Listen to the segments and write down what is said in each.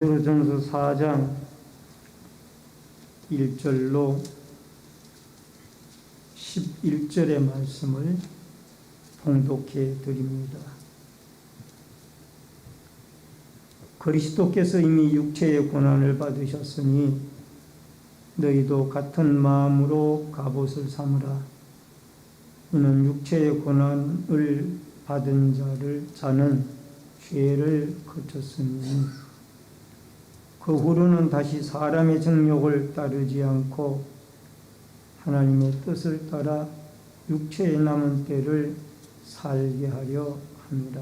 베드로전서 4장 1절로 11절의 말씀을 봉독해 드립니다. 그리스도께서 이미 육체의 고난을 받으셨으니 너희도 같은 마음으로 갑옷을 삼으라. 이는 육체의 고난을 받은 자는 죄를 거쳤으니 그 후로는 다시 사람의 정욕을 따르지 않고 하나님의 뜻을 따라 육체에 남은 때를 살게 하려 합니다.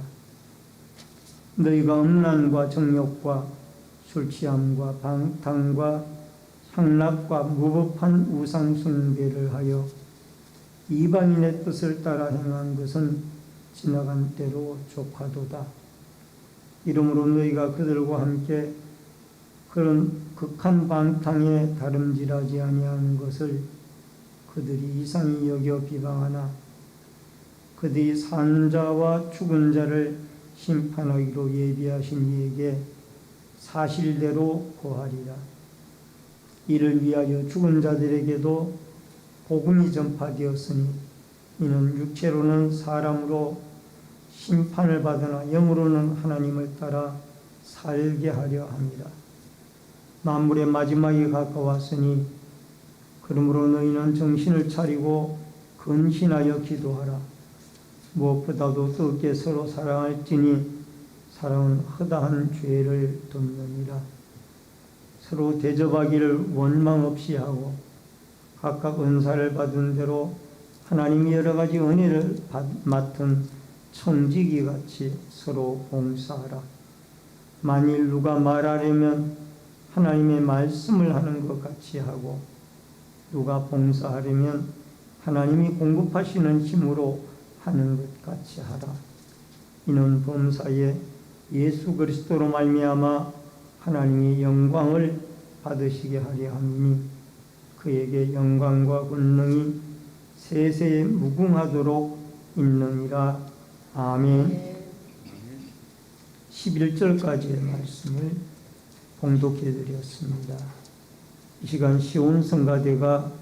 너희가 음란과 정욕과 술 취함과 방탕과 향락과 무법한 우상 숭배를 하여 이방인의 뜻을 따라 행한 것은 지나간 때로 족하도다. 이러므로 너희가 그들과 함께 그런 극한 방탕에 다름질하지 아니하는 것을 그들이 이상히 여겨 비방하나 그들이 산 자와 죽은 자를 심판하기로 예비하신 이에게 사실대로 고하리라. 이를 위하여 죽은 자들에게도 복음이 전파되었으니 이는 육체로는 사람으로 심판을 받으나 영으로는 하나님을 따라 살게 하려 합니다. 만물의 마지막이 가까웠으니 그러므로 너희는 정신을 차리고 근신하여 기도하라. 무엇보다도 뜨겁게 서로 사랑할지니 사랑은 허다한 죄를 돕느니라. 서로 대접하기를 원망 없이 하고 각각 은사를 받은 대로 하나님이 여러 가지 은혜를 맡은 청지기 같이 서로 봉사하라. 만일 누가 말하려면 하나님의 말씀을 하는 것 같이 하고 누가 봉사하려면 하나님이 공급하시는 힘으로 하는 것 같이 하라. 이는 범사에 예수 그리스도로 말미암아 하나님이 영광을 받으시게 하려 함이니 그에게 영광과 권능이 세세에 무궁하도록 있느니라. 아멘. 11절까지의 말씀을 봉독해 드렸습니다. 이 시간 시온 성가대가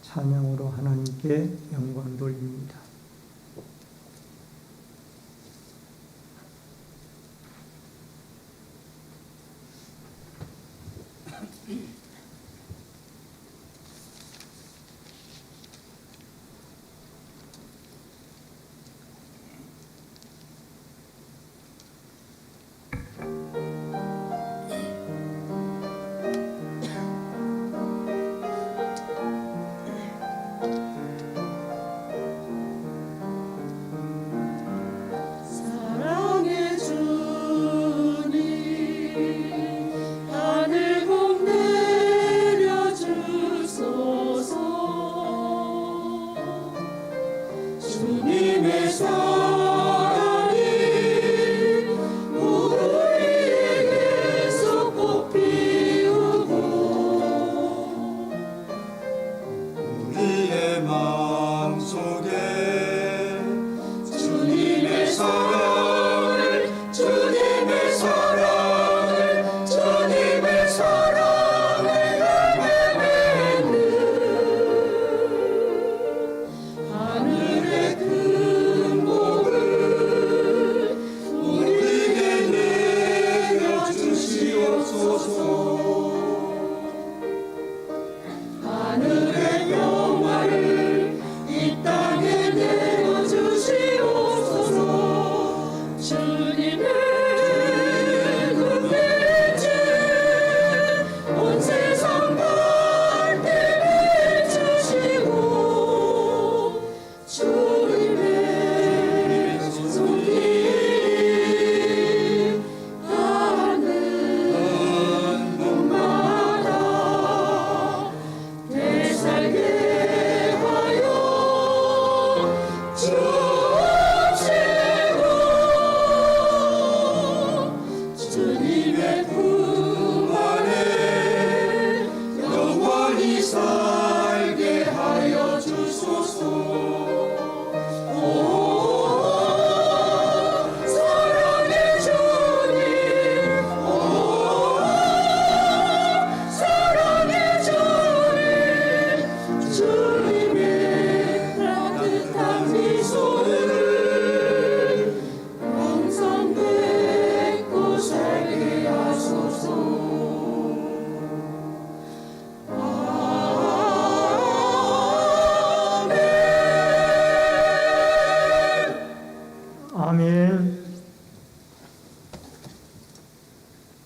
찬양으로 하나님께 영광 돌립니다.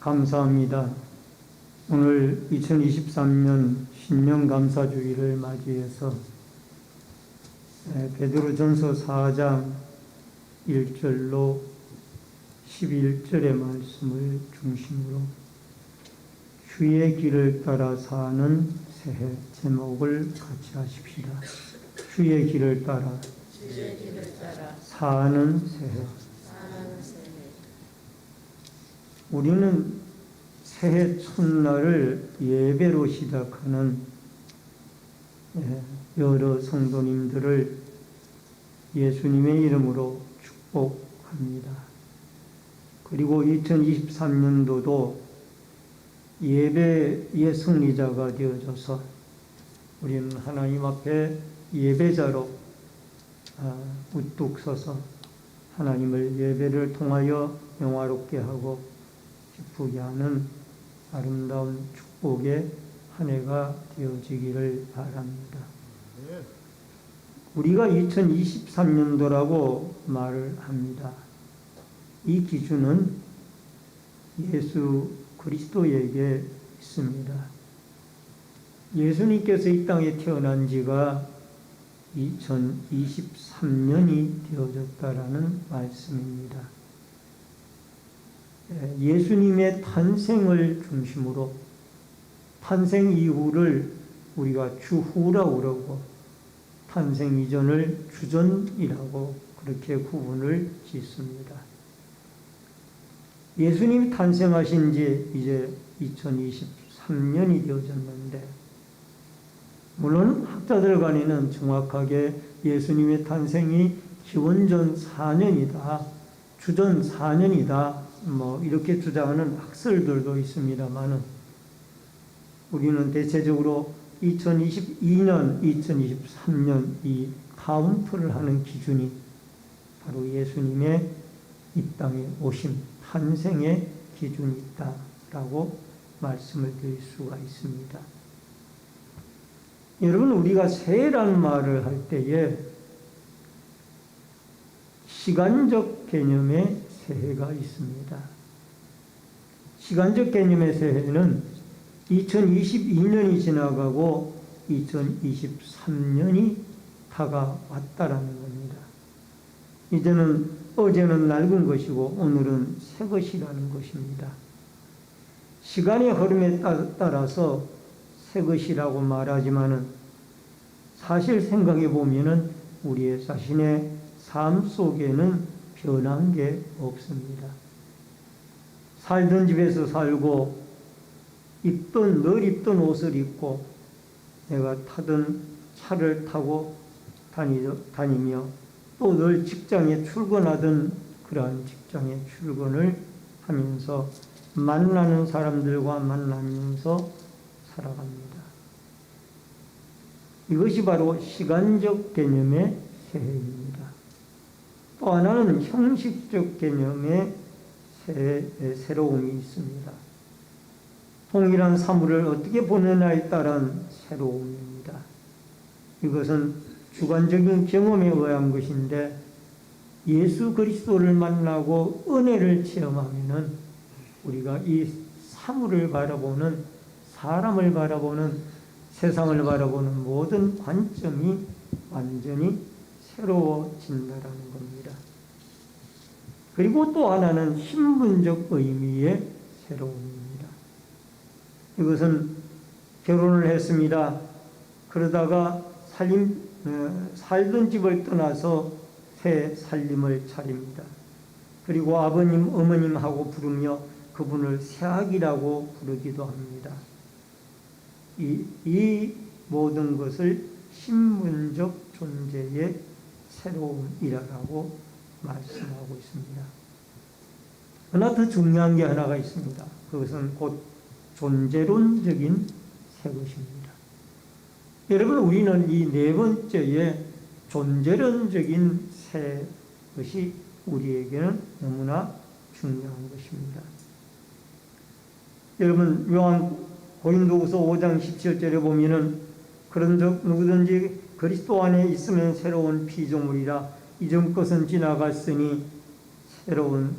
감사합니다. 오늘 2023년 신년 감사주일을 맞이해서 베드로전서 4장 1절로 11절의 말씀을 중심으로 주의 길을 따라 사는 새해 제목을 같이 하십시다. 주의 길을 따라 사는 새해. 우리는 새해 첫날을 예배로 시작하는 여러 성도님들을 예수님의 이름으로 축복합니다. 그리고 2023년도도 예배의 승리자가 되어져서 우리는 하나님 앞에 예배자로 우뚝 서서 하나님을 예배를 통하여 영화롭게 하고 기쁘게 하는 아름다운 축복의 한 해가 되어지기를 바랍니다. 우리가 2023년도라고 말을 합니다. 이 기준은 예수 그리스도에게 있습니다. 예수님께서 이 땅에 태어난 지가 2023년이 되어졌다라는 말씀입니다. 예수님의 탄생을 중심으로 탄생 이후를 우리가 주후라고 그러고 탄생 이전을 주전이라고 그렇게 구분을 짓습니다. 예수님이 탄생하신 지 이제 2023년이 되어졌는데 물론 학자들 간에는 정확하게 예수님의 탄생이 기원전 4년이다, 주전 4년이다 이렇게 주장하는 학설들도 있습니다만은 우리는 대체적으로 2022년, 2023년 이 카운트를 하는 기준이 바로 예수님의 이 땅에 오심, 탄생의 기준이 있다라고 말씀을 드릴 수가 있습니다. 여러분, 우리가 새해라는 말을 할 때에 시간적 개념의 새해가 있습니다. 시간적 개념의 새해는 2022년이 지나가고 2023년이 다가왔다라는 겁니다. 이제는 어제는 낡은 것이고 오늘은 새 것이라는 것입니다. 시간의 흐름에 따라서 새 것이라고 말하지만은 사실 생각해 보면은 우리의 자신의 삶 속에는 변한 게 없습니다. 살던 집에서 살고 늘 입던 옷을 입고 내가 타던 차를 타고 다니며 또 늘 직장에 출근하던 그러한 직장에 출근을 하면서 만나는 사람들과 만나면서 살아갑니다. 이것이 바로 시간적 개념의 새해입니다. 또 하나는 형식적 개념의 새로움이 있습니다. 동일한 사물을 어떻게 보느냐에 따른 새로움입니다. 이것은 주관적인 경험에 의한 것인데 예수 그리스도를 만나고 은혜를 체험하면은 우리가 이 사물을 바라보는, 사람을 바라보는, 세상을 바라보는 모든 관점이 완전히 새로워진다라는 겁니다. 그리고 또 하나는 신분적 의미의 새로움입니다. 이것은 결혼을 했습니다. 그러다가 살던 집을 떠나서 새 살림을 차립니다. 그리고 아버님, 어머님하고 부르며 그분을 새아기라고 부르기도 합니다. 이 모든 것을 신분적 존재의 새로움이라고 말씀하고 있습니다. 그러나 더 중요한 게 하나가 있습니다. 그것은 곧 존재론적인 새 것입니다. 여러분, 우리는 이 네 번째의 존재론적인 새 것이 우리에게는 너무나 중요한 것입니다. 여러분, 고린도후서 5장 17절에 보면은 그런즉 누구든지 그리스도 안에 있으면 새로운 피조물이라 이전 것은 지나갔으니 새로운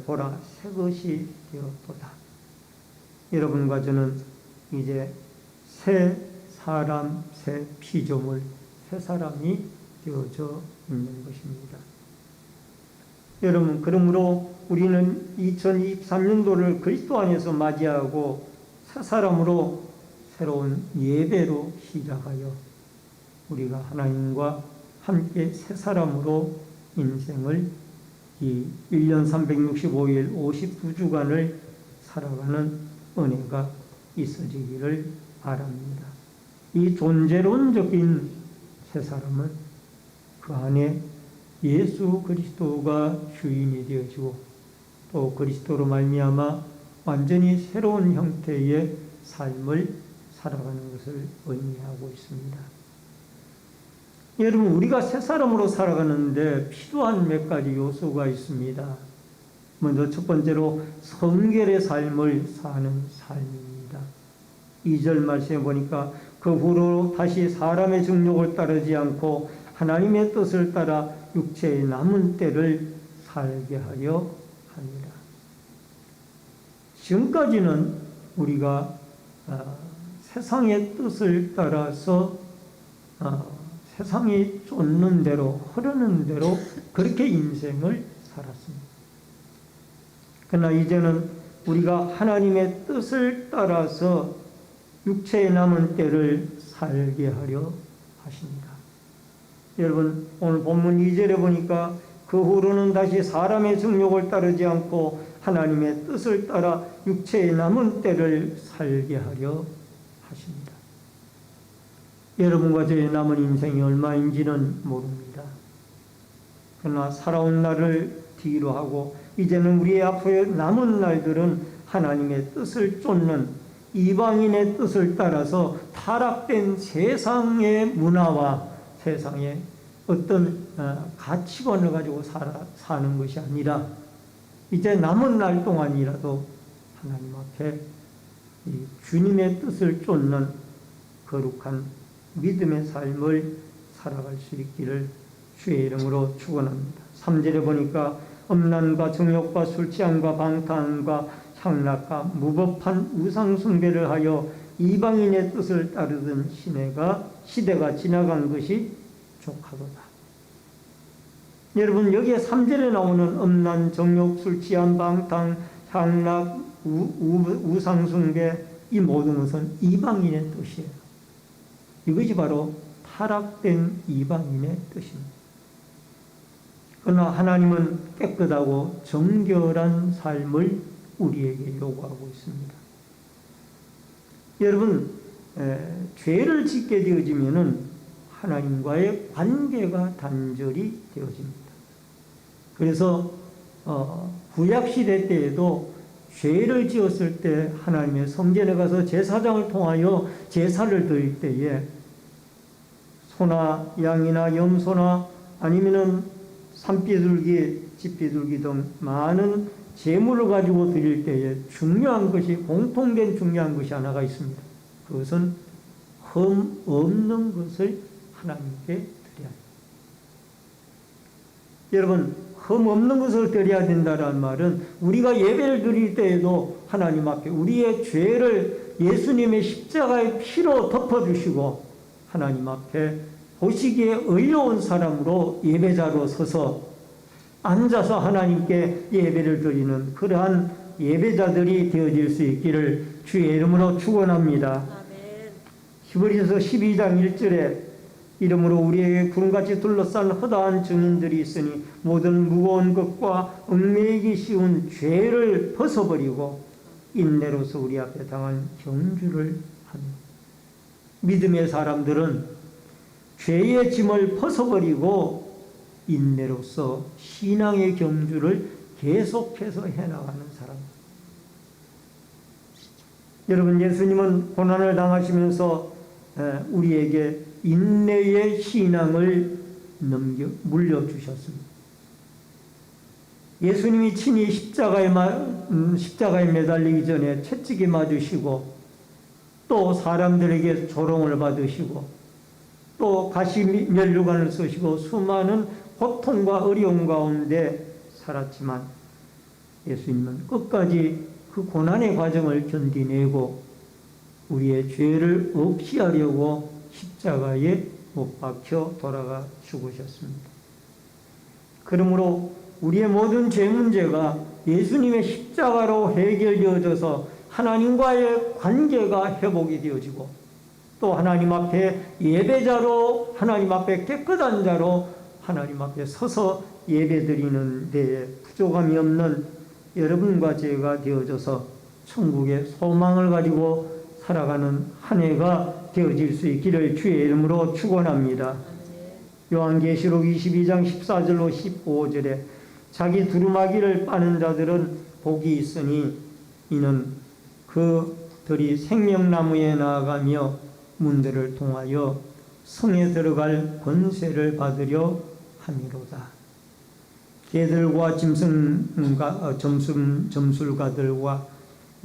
보라 새 것이 되었도다. 여러분과 저는 이제 새 사람, 새 피조물, 새 사람이 되어져 있는 것입니다. 여러분, 그러므로 우리는 2023년도를 그리스도 안에서 맞이하고 새 사람으로 새로운 예배로 시작하여 우리가 하나님과 함께 새 사람으로 인생을 이 1년 365일 59주간을 살아가는 은혜가 있어지기를 바랍니다. 이 존재론적인 새 사람은 그 안에 예수 그리스도가 주인이 되어지고 또 그리스도로 말미암아 완전히 새로운 형태의 삶을 살아가는 것을 의미하고 있습니다. 여러분, 우리가 새 사람으로 살아가는데 필요한 몇 가지 요소가 있습니다. 먼저 첫 번째로 성결의 삶을 사는 삶입니다. 2절 말씀에 보니까 그 후로 다시 사람의 정욕을 따르지 않고 하나님의 뜻을 따라 육체의 남은 때를 살게 하려 합니다. 지금까지는 우리가 세상의 뜻을 따라서 세상이 쫓는 대로 흐르는 대로 그렇게 인생을 살았습니다. 그러나 이제는 우리가 하나님의 뜻을 따라서 육체의 남은 때를 살게 하려 하십니다. 여러분, 오늘 본문 2절에 보니까 그 후로는 다시 사람의 정욕을 따르지 않고 하나님의 뜻을 따라 육체의 남은 때를 살게 하려 하십니다. 여러분과 저의 남은 인생이 얼마인지는 모릅니다. 그러나 살아온 날을 뒤로 하고 이제는 우리의 앞으로 남은 날들은 하나님의 뜻을 쫓는 이방인의 뜻을 따라서 타락된 세상의 문화와 세상의 어떤 가치관을 가지고 사는 것이 아니라 이제 남은 날 동안이라도 하나님 앞에 이 주님의 뜻을 쫓는 거룩한 믿음의 삶을 살아갈 수 있기를 주의 이름으로 축원합니다. 3절에 보니까 음란과 정욕과 술 취함과 방탕과 향락과 무법한 우상 숭배를 하여 이방인의 뜻을 따르던 시대가 지나간 것이 족하도다. 여러분, 여기에 3절에 나오는 음란, 정욕, 술 취함, 방탕, 향락, 우상 숭배, 이 모든 것은 이방인의 뜻이에요. 이것이 바로 타락된 이방인의 뜻입니다. 그러나 하나님은 깨끗하고 정결한 삶을 우리에게 요구하고 있습니다. 여러분, 죄를 짓게 되어지면은 하나님과의 관계가 단절이 되어집니다. 그래서 구약시대 때에도 죄를 지었을 때 하나님의 성전에 가서 제사장을 통하여 제사를 드릴 때에 소나 양이나 염소나 아니면은 산비둘기, 집비둘기 등 많은 제물을 가지고 드릴 때에 중요한 것이, 공통된 중요한 것이 하나가 있습니다. 그것은 흠 없는 것을 하나님께 드려야 합니다. 여러분, 흠 없는 것을 드려야 된다는 말은 우리가 예배를 드릴 때에도 하나님 앞에 우리의 죄를 예수님의 십자가의 피로 덮어주시고 하나님 앞에 보시기에 의로운 사람으로 예배자로 서서 앉아서 하나님께 예배를 드리는 그러한 예배자들이 되어질 수 있기를 주의 이름으로 축원합니다. 히브리서 12장 1절에 이름으로 우리에게 구름같이 둘러싼 허다한 증인들이 있으니 모든 무거운 것과 얽매이기 쉬운 죄를 벗어버리고 인내로서 우리 앞에 당한 경주를 합니다. 믿음의 사람들은 죄의 짐을 벗어버리고 인내로서 신앙의 경주를 계속해서 해나가는 사람. 여러분, 예수님은 고난을 당하시면서 우리에게 인내의 신앙을 물려주셨습니다. 예수님이 친히 십자가에 매달리기 전에 채찍이 맞으시고 또 사람들에게 조롱을 받으시고 또 가시 면류관을 쓰시고 수많은 고통과 어려움 가운데 살았지만 예수님은 끝까지 그 고난의 과정을 견디내고 우리의 죄를 없이 하려고 십자가에 못 박혀 돌아가 죽으셨습니다. 그러므로 우리의 모든 죄 문제가 예수님의 십자가로 해결되어져서 하나님과의 관계가 회복이 되어지고 또 하나님 앞에 예배자로 하나님 앞에 깨끗한 자로 하나님 앞에 서서 예배드리는 데에 부족함이 없는 여러분과 제가 되어져서 천국의 소망을 가지고 살아가는 한 해가 되어질 수 있기를 주의 이름으로 축원합니다. 요한계시록 22장 14절로 15절에 자기 두루마기를 빠는 자들은 복이 있으니 이는 그들이 생명나무에 나아가며 문들을 통하여 성에 들어갈 권세를 받으려 함이로다. 개들과 점술가들과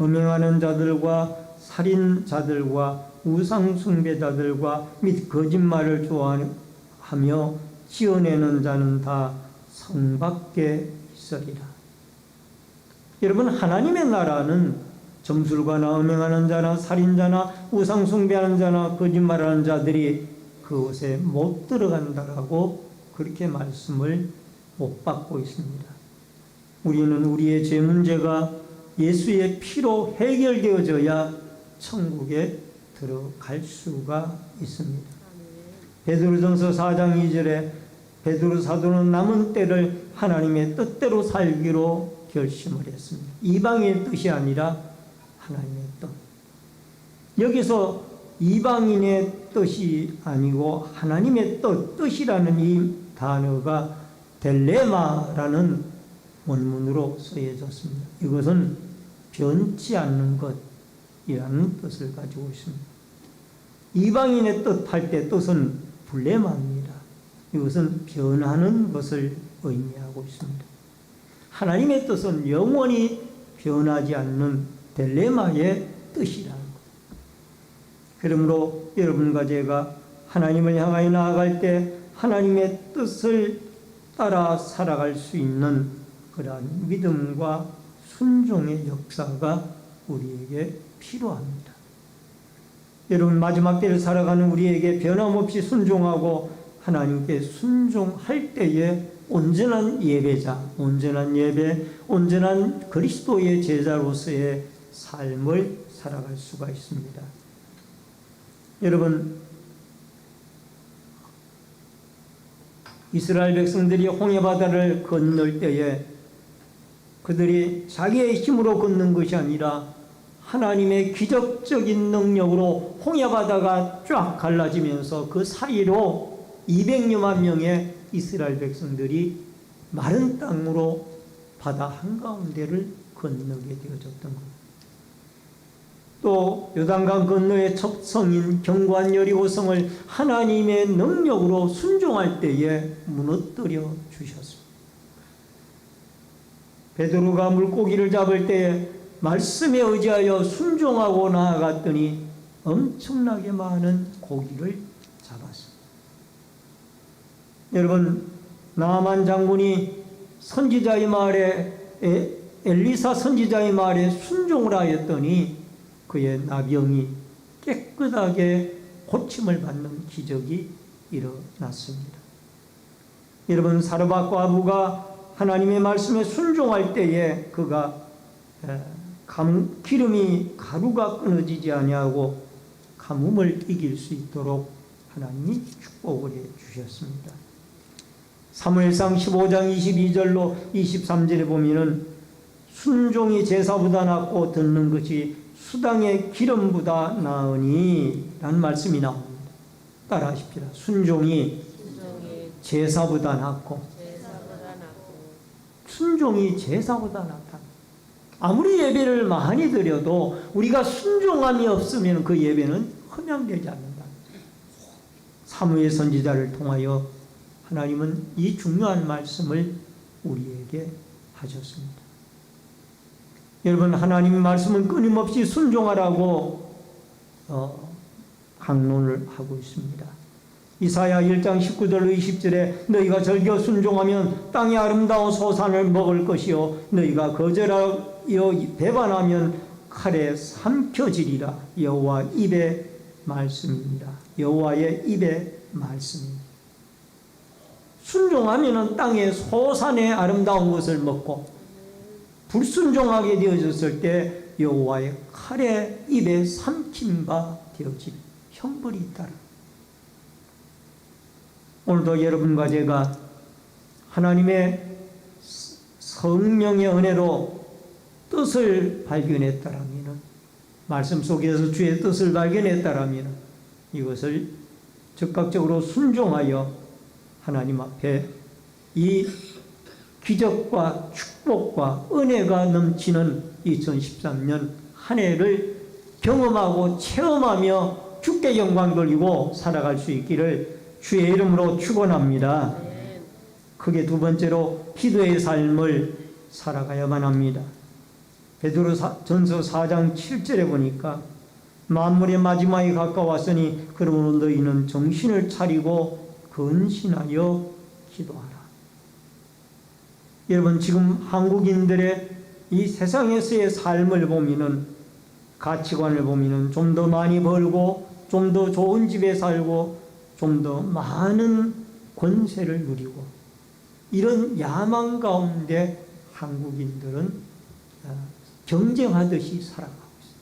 음행하는 자들과 살인자들과 우상숭배자들과 및 거짓말을 좋아하며 지어내는 자는 다 성 밖에 있으리라. 여러분, 하나님의 나라는 점술가나 음행하는 자나 살인자나 우상숭배하는 자나 거짓말하는 자들이 그곳에 못 들어간다라고 그렇게 말씀을 못 받고 있습니다. 우리는 우리의 죄 문제가 예수의 피로 해결되어져야 천국에 들어갈 수가 있습니다. 베드로전서 4장 2절에 베드로 사도는 남은 때를 하나님의 뜻대로 살기로 결심을 했습니다. 이방인의 뜻이 아니라 하나님의 뜻. 여기서 이방인의 뜻이 아니고 하나님의 뜻이라는 이 단어가 델레마라는 원문으로 쓰여졌습니다. 이것은 변치 않는 것이라는 뜻을 가지고 있습니다. 이방인의 뜻 할 때 뜻은 블레마입니다. 이것은 변하는 것을 의미하고 있습니다. 하나님의 뜻은 영원히 변하지 않는 델레마의 뜻이라는 것. 그러므로 여러분과 제가 하나님을 향하여 나아갈 때 하나님의 뜻을 따라 살아갈 수 있는 그러한 믿음과 순종의 역사가 우리에게 필요합니다. 여러분, 마지막 때를 살아가는 우리에게 변함없이 순종하고 하나님께 순종할 때에 온전한 예배자, 온전한 예배, 온전한 그리스도의 제자로서의 삶을 살아갈 수가 있습니다. 여러분, 이스라엘 백성들이 홍해바다를 건널 때에 그들이 자기의 힘으로 걷는 것이 아니라 하나님의 기적적인 능력으로 홍해바다가 쫙 갈라지면서 그 사이로 200여만 명의 이스라엘 백성들이 마른 땅으로 바다 한가운데를 건너게 되어졌던 것. 또 요단강 건너의 첫 성인 견고한 여리고성을 하나님의 능력으로 순종할 때에 무너뜨려 주셨습니다. 베드로가 물고기를 잡을 때에 말씀에 의지하여 순종하고 나아갔더니 엄청나게 많은 고기를 잡았습니다. 여러분, 나만 장군이 선지자의 말에 엘리사 선지자의 말에 순종을 하였더니 그의 나병이 깨끗하게 고침을 받는 기적이 일어났습니다. 여러분, 사르밧 과부가 하나님의 말씀에 순종할 때에 그가 기름이 가루가 끊어지지 아니하고 가뭄을 이길 수 있도록 하나님이 축복을 해 주셨습니다. 사무엘상 15장 22절로 23절에 보면은 순종이 제사보다 낫고 듣는 것이 수당의 기름보다 나으니 라는 말씀이 나옵니다. 따라하십시다. 순종이 제사보다 낫고 순종이 제사보다 낫다. 아무리 예배를 많이 드려도 우리가 순종함이 없으면 그 예배는 흠양되지 않는다. 사무엘 선지자를 통하여 하나님은 이 중요한 말씀을 우리에게 하셨습니다. 여러분, 하나님의 말씀은 끊임없이 순종하라고 강론을 하고 있습니다. 이사야 1장 19절로 20절에 너희가 절겨 순종하면 땅의 아름다운 소산을 먹을 것이요 너희가 배반하면 칼에 삼켜지리라. 여호와 입의 말씀입니다. 여호와의 입의 말씀입니다. 순종하면 땅의 소산의 아름다운 것을 먹고, 불순종하게 되어졌을 때 여호와의 칼에 입에 삼킨 바 되어질 형벌이 있다라. 오늘도 여러분과 제가 하나님의 성령의 은혜로 뜻을 발견했다라면, 말씀 속에서 주의 뜻을 발견했다라면 이것을 즉각적으로 순종하여 하나님 앞에 이 기적과 축복과 은혜가 넘치는 2013년 한 해를 경험하고 체험하며 주께 영광 돌리고 살아갈 수 있기를 주의 이름으로 축원합니다. 크게 두 번째로 기도의 삶을 살아가야만 합니다. 베드로전서 4장 7절에 보니까 만물의 마지막이 가까웠으니 그러므로 너희는 정신을 차리고 근신하여 기도하라. 여러분, 지금 한국인들의 이 세상에서의 삶을 보면은, 가치관을 보면은 좀 더 많이 벌고 좀 더 좋은 집에 살고 좀 더 많은 권세를 누리고, 이런 야망 가운데 한국인들은 경쟁하듯이 살아가고 있습니다.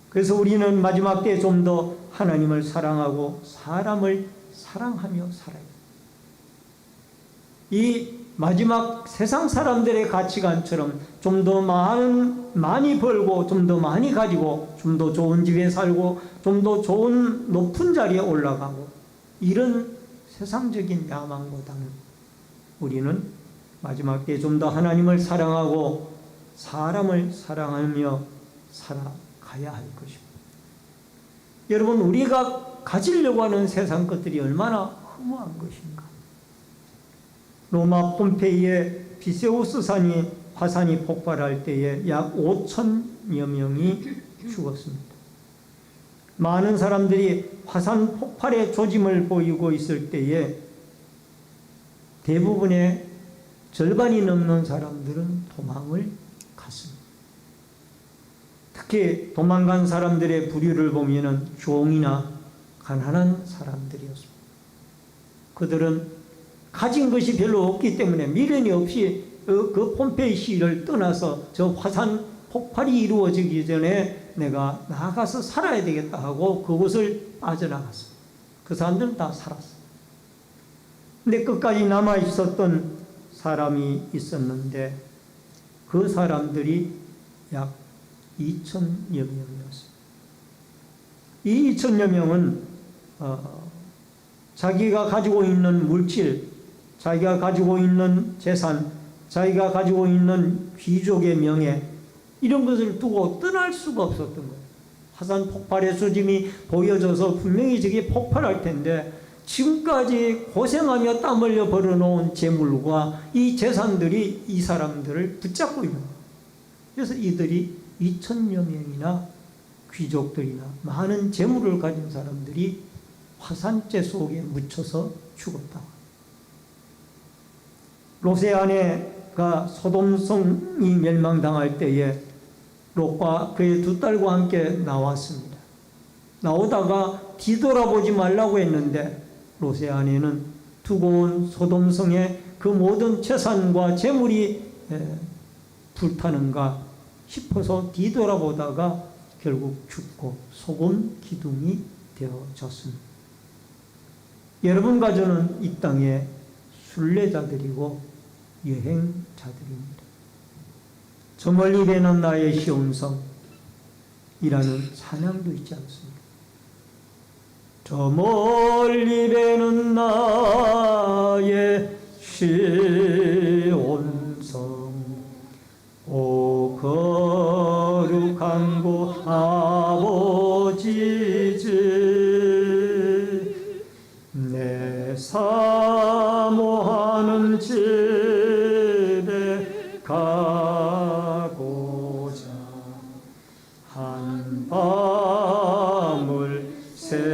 그래서 우리는 마지막 때 좀 더 하나님을 사랑하고 사람을 사랑하며 살아야 합니다. 이 마지막 세상 사람들의 가치관처럼 좀 더 많이 벌고 좀 더 많이 가지고 좀 더 좋은 집에 살고 좀 더 좋은 높은 자리에 올라가고, 이런 세상적인 야망보다는 우리는 마지막 때 좀 더 하나님을 사랑하고 사람을 사랑하며 살아가야 할 것입니다. 여러분, 우리가 가지려고 하는 세상 것들이 얼마나 허무한 것인가. 로마 폼페이의 비세우스 화산이 폭발할 때에 약 5천여 명이 죽었습니다. 많은 사람들이 화산 폭발의 조짐을 보이고 있을 때에 대부분의 절반이 넘는 사람들은 도망을 갔습니다. 특히 도망간 사람들의 부류를 보면은 종이나 가난한 사람들이었습니다. 그들은 가진 것이 별로 없기 때문에 미련이 없이 그 폼페이 시를 떠나서 저 화산 폭발이 이루어지기 전에 내가 나가서 살아야 되겠다 하고 그곳을 빠져나갔습니다. 그 사람들은 다 살았어요. 근데 끝까지 남아 있었던 사람이 있었는데 그 사람들이 약 2천여 명이었습니다. 이 2천여 명은 자기가 가지고 있는 물질, 자기가 가지고 있는 재산, 자기가 가지고 있는 귀족의 명예, 이런 것을 두고 떠날 수가 없었던 거예요. 화산 폭발의 조짐이 보여져서 분명히 저게 폭발할 텐데 지금까지 고생하며 땀 흘려 벌어놓은 재물과 이 재산들이 이 사람들을 붙잡고 있는 거예요. 그래서 이들이 2천여 명이나 귀족들이나 많은 재물을 가진 사람들이 화산재 속에 묻혀서 죽었다. 롯의 아내가 소돔성이 멸망당할 때에 롯과 그의 두 딸과 함께 나왔습니다. 나오다가 뒤돌아보지 말라고 했는데 롯의 아내는 두고 온 소돔성의 그 모든 재산과 재물이 불타는가 싶어서 뒤돌아보다가 결국 죽고 소금 기둥이 되어졌습니다. 여러분과 저는 이 땅의 순례자들이고 여행자들입니다. 저 멀리 배는 나의 시온성이라는 찬양도 있지 않습니까? 저 멀리 배는 나의 시온성, 오 거룩한 곳 아버지지, 내 사모하는 집에 가고자 한 밤을 세웠네.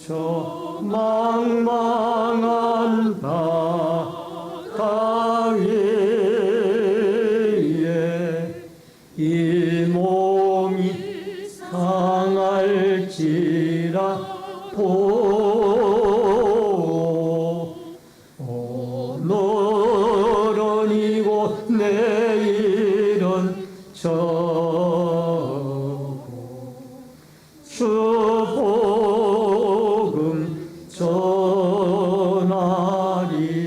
저 망망한 밤 내일은 저고 주 복음 전하리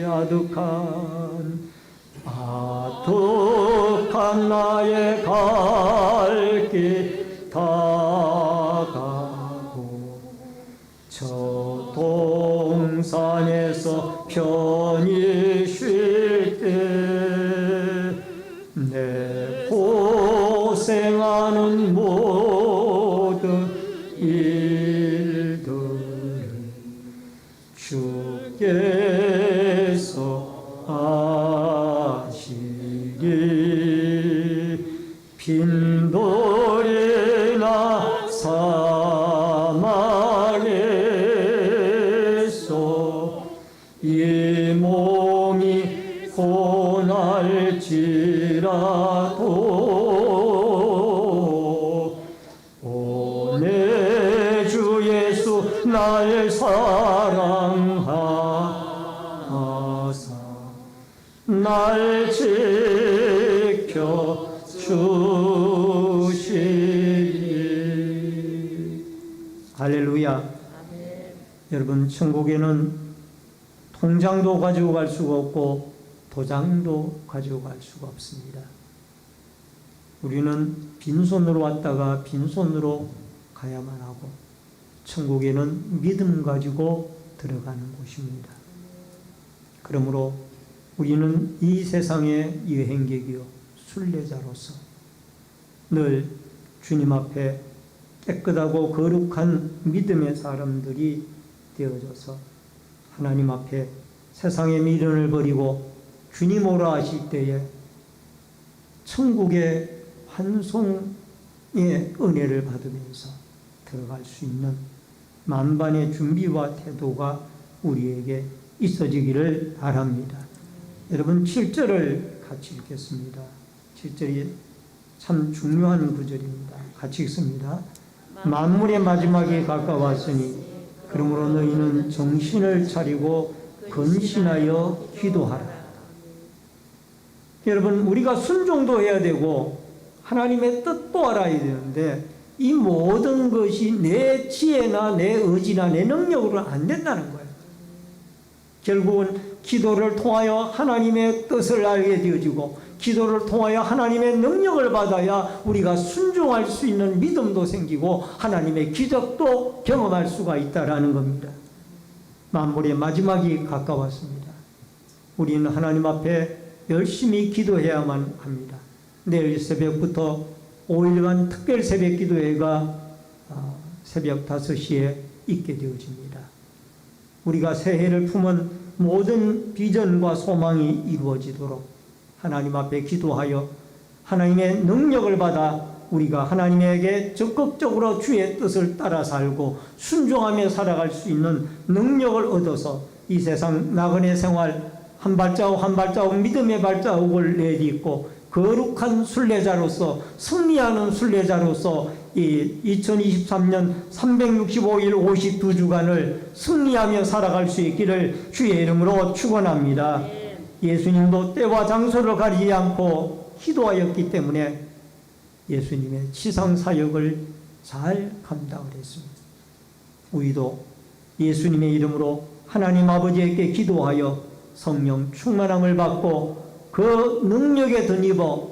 아득한 나의 갈 길 다가고 저 동산에서 편히 쉴 때 내 고생하는 모든 일들을 주께서 아시리 빈돌이나 사망에서 이 몸이 고날지라도 오 내 주 예수 날 사랑하사 날 지켜 주시리. 할렐루야. 아멘. 여러분, 천국에는 통장도 가지고 갈 수가 없고 도장도 가지고 갈 수가 없습니다. 우리는 빈손으로 왔다가 빈손으로 가야만 하고, 천국에는 믿음 가지고 들어가는 곳입니다. 그러므로 우리는 이 세상의 여행객이요 순례자로서 늘 주님 앞에 깨끗하고 거룩한 믿음의 사람들이 되어져서 하나님 앞에 세상의 미련을 버리고 주님 오라 하실 때에 천국의 환송의 은혜를 받으면서 들어갈 수 있는 만반의 준비와 태도가 우리에게 있어지기를 바랍니다. 여러분, 7절을 같이 읽겠습니다. 7절이 참 중요한 구절입니다. 같이 읽습니다. 만물의 마지막이 가까웠으니 그러므로 너희는 정신을 차리고 근신하여 기도하라. 여러분, 우리가 순종도 해야 되고 하나님의 뜻도 알아야 되는데 이 모든 것이 내 지혜나 내 의지나 내 능력으로는 안 된다는 거예요. 결국은 기도를 통하여 하나님의 뜻을 알게 되어지고 기도를 통하여 하나님의 능력을 받아야 우리가 순종할 수 있는 믿음도 생기고 하나님의 기적도 경험할 수가 있다라는 겁니다. 만물의 마지막이 가까웠습니다. 우리는 하나님 앞에 열심히 기도해야만 합니다. 내일 새벽부터 5일간 특별 새벽 기도회가 새벽 5시에 있게 되어집니다. 우리가 새해를 품은 모든 비전과 소망이 이루어지도록 하나님 앞에 기도하여 하나님의 능력을 받아 우리가 하나님에게 적극적으로 주의 뜻을 따라 살고 순종하며 살아갈 수 있는 능력을 얻어서 이 세상 나그네 생활 한 발자국 한 발자국 믿음의 발자국을 내딛고 거룩한 순례자로서 승리하는 순례자로서 이 2023년 365일 52주간을 승리하며 살아갈 수 있기를 주의 이름으로 축원합니다. 예수님도 때와 장소를 가리지 않고 기도하였기 때문에 예수님의 지상사역을 잘 감당을 했습니다. 우리도 예수님의 이름으로 하나님 아버지에게 기도하여 성령 충만함을 받고 그 능력에 덧입어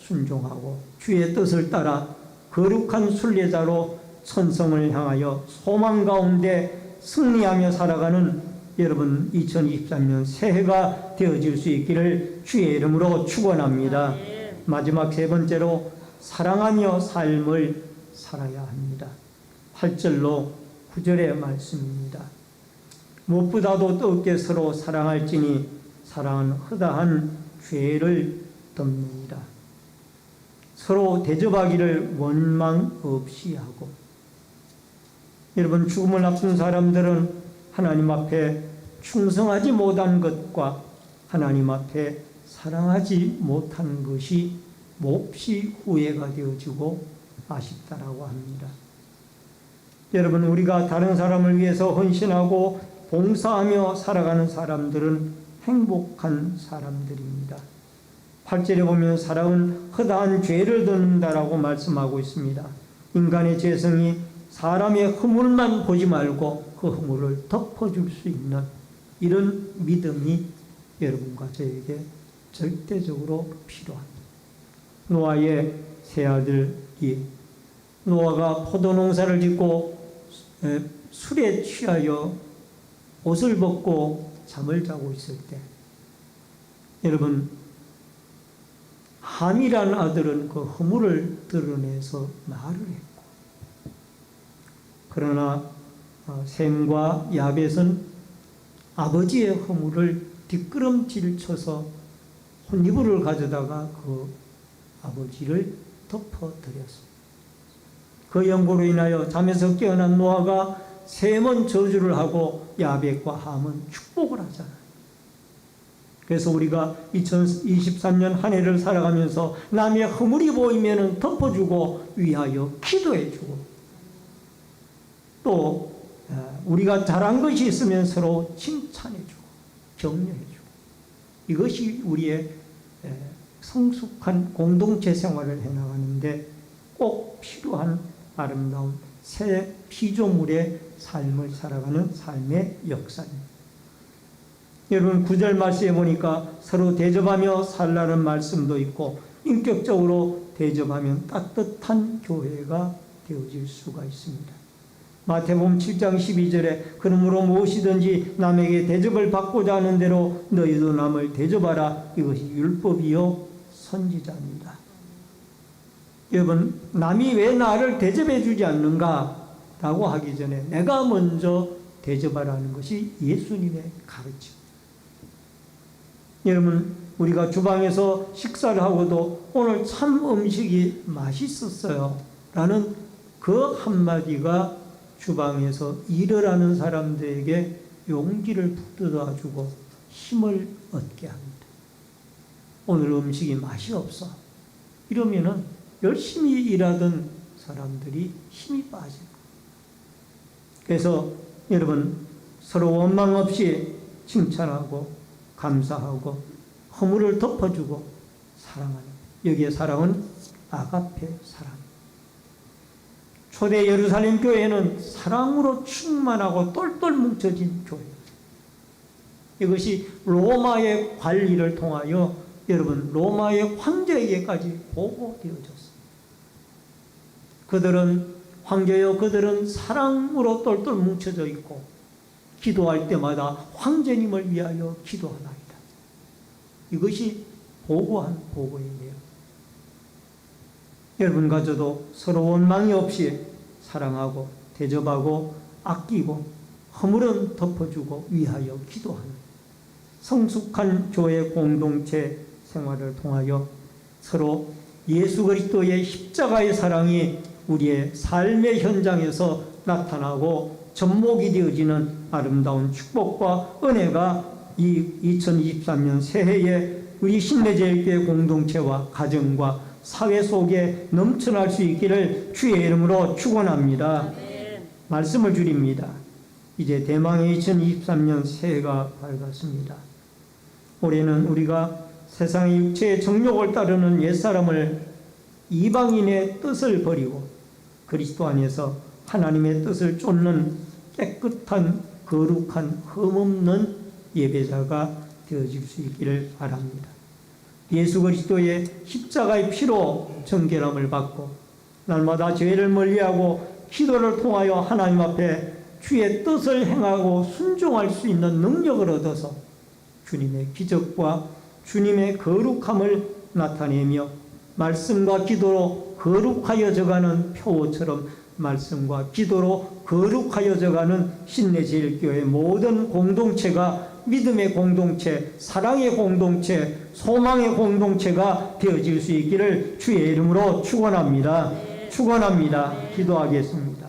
순종하고 주의 뜻을 따라 거룩한 순례자로 천성을 향하여 소망 가운데 승리하며 살아가는 여러분 2023년 새해가 되어질 수 있기를 주의 이름으로 축원합니다. 마지막 세 번째로 사랑하며 삶을 살아야 합니다. 8절로 9절의 말씀입니다. 무엇보다도 뜨겁게 서로 사랑할지니 사랑은 허다한 죄를 덮느니라. 서로 대접하기를 원망 없이 하고. 여러분, 죽음을 앞둔 사람들은 하나님 앞에 충성하지 못한 것과 하나님 앞에 사랑하지 못한 것이 몹시 후회가 되어지고 아쉽다라고 합니다. 여러분, 우리가 다른 사람을 위해서 헌신하고 봉사하며 살아가는 사람들은 행복한 사람들입니다. 8절에 보면 사랑은 허다한 죄를 덮는다라고 말씀하고 있습니다. 인간의 죄성이 사람의 허물만 보지 말고 그 허물을 덮어줄 수 있는 이런 믿음이 여러분과 저에게 절대적으로 필요합니다. 노아의 세 아들이 노아가 포도농사를 짓고 술에 취하여 옷을 벗고 잠을 자고 있을 때 여러분 함이라는 아들은 그 허물을 드러내서 말을 했고 그러나 셈과 야벳은 아버지의 허물을 뒷걸음질 쳐서 혼이불을 가져다가 그 아버지를 덮어드렸습니다. 그 연고로 인하여 잠에서 깨어난 노아가 셈은 저주를 하고 야벳과 함은 축복을 하잖아요. 그래서 우리가 2023년 한 해를 살아가면서 남의 허물이 보이면 덮어주고 위하여 기도해주고 또 우리가 잘한 것이 있으면 서로 칭찬해주고 격려해주고 이것이 우리의 성숙한 공동체 생활을 해나가는데 꼭 필요한 아름다운 새 피조물의 삶을 살아가는 삶의 역사입니다. 여러분 9절 말씀에 보니까 서로 대접하며 살라는 말씀도 있고 인격적으로 대접하면 따뜻한 교회가 되어질 수가 있습니다. 마태복음 7장 12절에 그러므로 무엇이든지 남에게 대접을 받고자 하는 대로 너희도 남을 대접하라. 이것이 율법이요 선지자입니다. 여러분 남이 왜 나를 대접해 주지 않는가 라고 하기 전에 내가 먼저 대접하라는 것이 예수님의 가르침. 여러분 우리가 주방에서 식사를 하고도 오늘 참 음식이 맛있었어요 라는 그 한마디가 주방에서 일을 하는 사람들에게 용기를 북돋아주고 힘을 얻게 합니다. 오늘 음식이 맛이 없어 이러면은 열심히 일하던 사람들이 힘이 빠지고 그래서 여러분 서로 원망 없이 칭찬하고 감사하고 허물을 덮어주고 사랑하는 여기에 사랑은 아가페 사랑. 초대 예루살렘 교회는 사랑으로 충만하고 똘똘 뭉쳐진 교회. 이것이 로마의 관리를 통하여 여러분 로마의 황제에게까지 보고되어졌습니다. 그들은 황제여 그들은 사랑으로 똘똘 뭉쳐져 있고 기도할 때마다 황제님을 위하여 기도하나이다. 이것이 보고한 보고이네요. 여러분과 저도 서로 원망이 없이 사랑하고 대접하고 아끼고 허물은 덮어주고 위하여 기도하는 성숙한 교회 공동체 생활을 통하여 서로 예수 그리스도의 십자가의 사랑이 우리의 삶의 현장에서 나타나고 접목이 되어지는 아름다운 축복과 은혜가 이 2023년 새해에 우리 신내제일교회 공동체와 가정과 사회 속에 넘쳐날 수 있기를 주의 이름으로 축원합니다. 말씀을 드립니다. 이제 대망의 2023년 새해가 밝았습니다. 올해는 우리가 세상의 육체의 정욕을 따르는 옛사람을 이방인의 뜻을 버리고 그리스도 안에서 하나님의 뜻을 쫓는 깨끗한 거룩한 흠없는 예배자가 되어질 수 있기를 바랍니다. 예수 그리스도의 십자가의 피로 정결함을 받고 날마다 죄를 멀리하고 기도를 통하여 하나님 앞에 주의 뜻을 행하고 순종할 수 있는 능력을 얻어서 주님의 기적과 주님의 거룩함을 나타내며 말씀과 기도로 거룩하여져가는 표처럼 말씀과 기도로 거룩하여져가는 신내제일교회 모든 공동체가 믿음의 공동체, 사랑의 공동체, 소망의 공동체가 되어질 수 있기를 주의 이름으로 축원합니다. 축원합니다. 기도하겠습니다.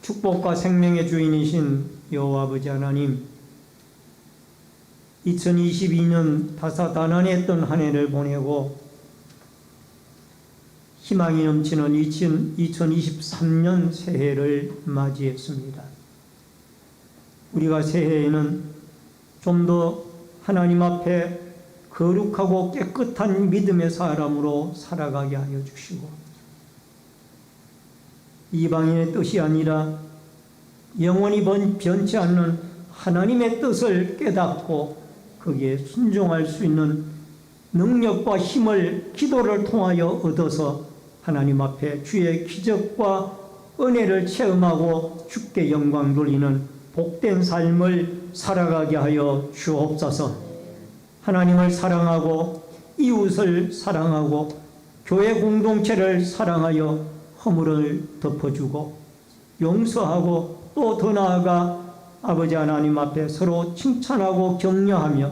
축복과 생명의 주인이신 여호와 아버지 하나님, 2022년 다사다난했던 한 해를 보내고 희망이 넘치는 2023년 새해를 맞이했습니다. 우리가 새해에는 좀 더 하나님 앞에 거룩하고 깨끗한 믿음의 사람으로 살아가게 하여 주시고, 이방인의 뜻이 아니라 영원히 변치 않는 하나님의 뜻을 깨닫고 거기에 순종할 수 있는 능력과 힘을 기도를 통하여 얻어서 하나님 앞에 주의 기적과 은혜를 체험하고 주께 영광 돌리는 복된 삶을 살아가게 하여 주옵소서. 하나님을 사랑하고 이웃을 사랑하고 교회 공동체를 사랑하여 허물을 덮어주고 용서하고 또 더 나아가 아버지 하나님 앞에 서로 칭찬하고 격려하며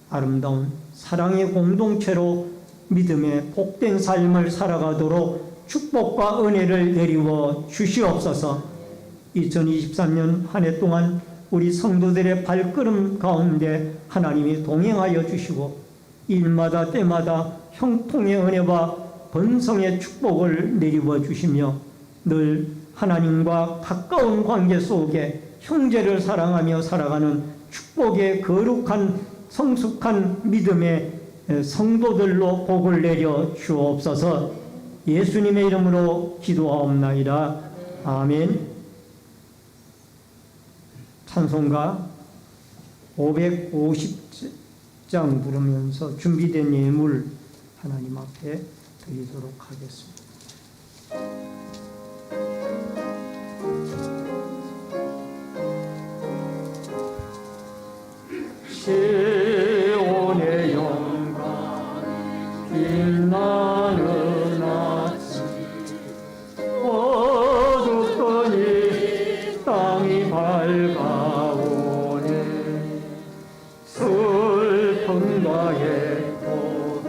아름다운 사랑의 공동체로 믿음의 복된 삶을 살아가도록 축복과 은혜를 내리워 주시옵소서. 2023년 한 해 동안 우리 성도들의 발걸음 가운데 하나님이 동행하여 주시고 일마다 때마다 형통의 은혜와 번성의 축복을 내리워 주시며 늘 하나님과 가까운 관계 속에 형제를 사랑하며 살아가는 축복의 거룩한 성숙한 믿음의 성도들로 복을 내려 주옵소서. 예수님의 이름으로 기도하옵나이다. 아멘. 찬송가 550장 부르면서 준비된 예물 하나님 앞에 드리도록 하겠습니다. 시온의 영광 빛나는 아침, 어둡더니 땅이 밝아오네. 슬픔과 해도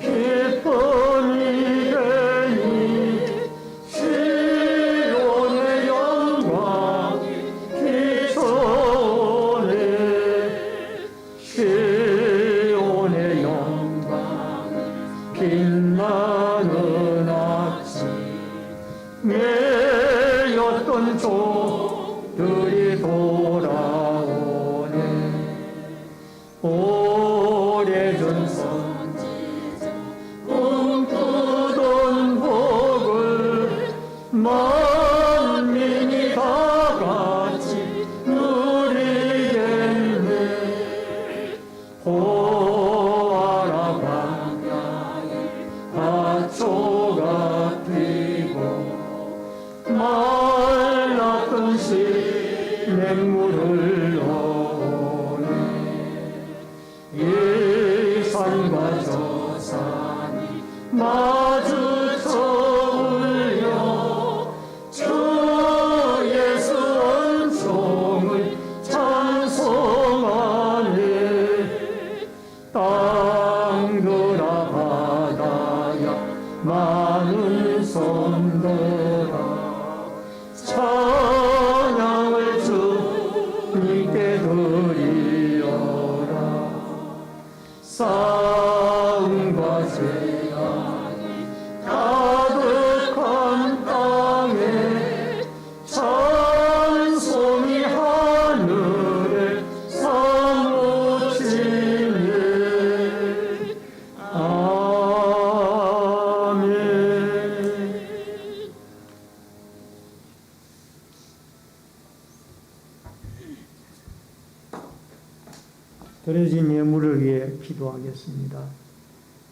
기쁨이 되니 시온의 영광 비춰오네. 시온의 영광 빛나는 아침, 매였던 종들이 돌아오네. 오래전 선지자 꿈꾸던 복을 만민이 다 같이 누리겠네. 보아라 광야에 밭초가 피고 말랐던 시냇물을 흘러오네. 이 산과 저 산이 마주쳐 울려 주 예수 은총을 찬송하네. 땅들아 바다야 많은 손들아 찬양을 주님께 드리어라. 싸움과 재앙이 가득한 땅에 찬송이 하늘을 사무치네. 아멘. 드려진 예물을 위해 기도하겠습니다.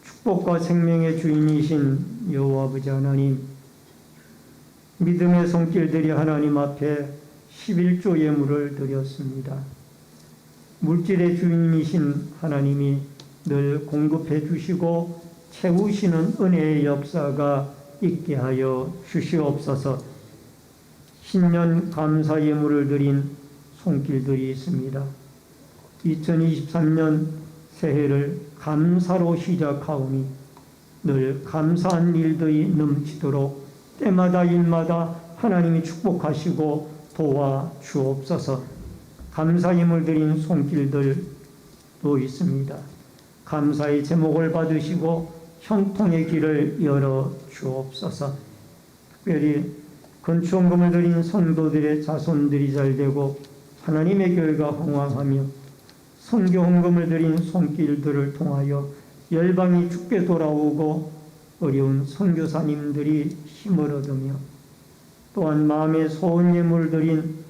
축복과 생명의 주인이신 여호와 아버지 하나님, 믿음의 손길들이 하나님 앞에 11조 예물을 드렸습니다. 물질의 주인이신 하나님이 늘 공급해 주시고 채우시는 은혜의 역사가 있게 하여 주시옵소서. 신년 감사 예물을 드린 손길들이 있습니다. 2023년 새해를 감사로 시작하오니 늘 감사한 일들이 넘치도록 때마다 일마다 하나님이 축복하시고 도와 주옵소서. 감사 예물 드린 손길들도 있습니다. 감사의 제목을 받으시고 형통의 길을 열어 주옵소서. 특별히 건축원금을 드린 성도들의 자손들이 잘 되고 하나님의 교회가 흥왕하며 선교 헌금을 드린 손길들을 통하여 열방이 주께 돌아오고 어려운 선교사님들이 힘을 얻으며 또한 마음의 소원 예물 드린